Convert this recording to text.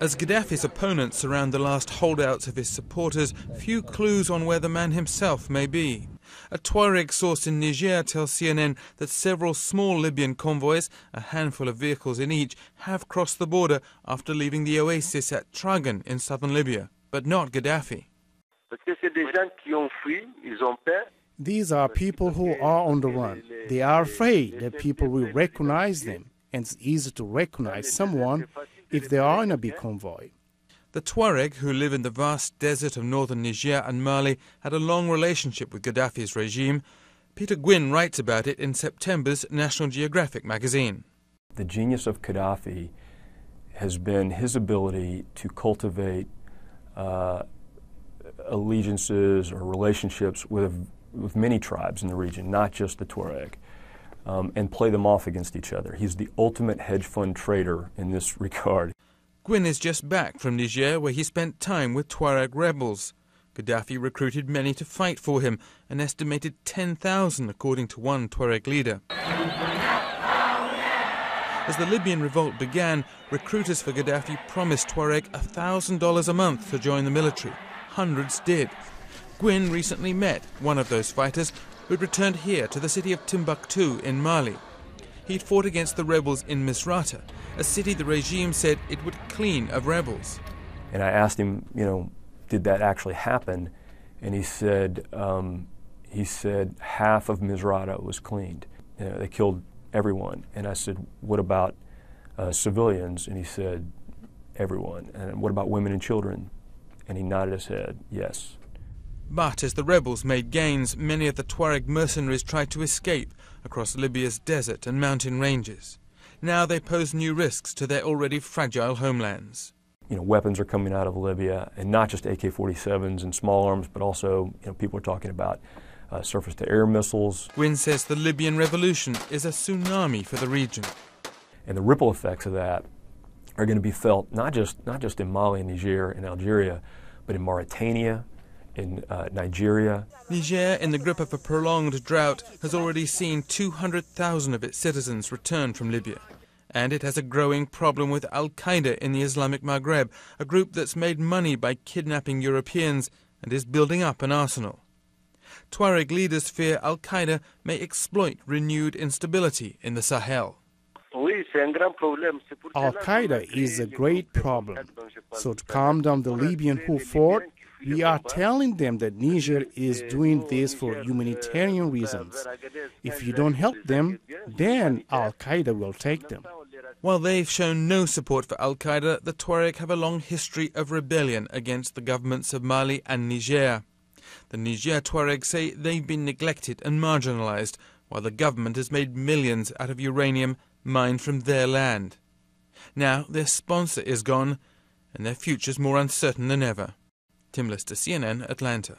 As Gaddafi's opponents surround the last holdouts of his supporters, few clues on where the man himself may be. A Tuareg source in Niger tells CNN that several small Libyan convoys, a handful of vehicles in each, have crossed the border after leaving the oasis at Tragan in southern Libya, but not Gaddafi. These are people who are on the run. They are afraid that people will recognize them, and it's easy to recognize someone if they are in a big convoy. The Tuareg, who live in the vast desert of northern Niger and Mali, had a long relationship with Gaddafi's regime. Peter Gwynn writes about it in September's National Geographic magazine. The genius of Gaddafi has been his ability to cultivate allegiances or relationships with many tribes in the region, not just the Tuareg, and play them off against each other. He's the ultimate hedge fund trader in this regard. Gwynn is just back from Niger, where he spent time with Tuareg rebels. Gaddafi recruited many to fight for him, an estimated 10,000 according to one Tuareg leader. As the Libyan revolt began, recruiters for Gaddafi promised Tuareg $1,000 a month to join the military. Hundreds did. Gwynn recently met one of those fighters who had returned here to the city of Timbuktu in Mali. He'd fought against the rebels in Misrata, a city the regime said it would clean of rebels. And I asked him, did that actually happen? And he said half of Misrata was cleaned. They killed everyone. And I said, what about civilians? And he said, everyone. And what about women and children? And he nodded his head, yes. But as the rebels made gains, many of the Tuareg mercenaries tried to escape across Libya's desert and mountain ranges. Now they pose new risks to their already fragile homelands. Weapons are coming out of Libya, and not just AK-47s and small arms, but also, people are talking about surface-to-air missiles. Gwynn says the Libyan revolution is a tsunami for the region. And the ripple effects of that are going to be felt not just in Mali and Niger and Algeria, but in Mauritania, in Nigeria. Niger, in the grip of a prolonged drought, has already seen 200,000 of its citizens return from Libya. And it has a growing problem with Al-Qaeda in the Islamic Maghreb, a group that's made money by kidnapping Europeans and is building up an arsenal. Tuareg leaders fear Al-Qaeda may exploit renewed instability in the Sahel. Al-Qaeda is a great problem. So to calm down the Libyan who fought, we are telling them that Niger is doing this for humanitarian reasons. If you don't help them, then Al-Qaeda will take them. While they've shown no support for Al-Qaeda, the Tuareg have a long history of rebellion against the governments of Mali and Niger. The Niger Tuareg say they've been neglected and marginalized, while the government has made millions out of uranium mined from their land. Now their sponsor is gone, and their future's more uncertain than ever. Tim Lister, CNN, Atlanta.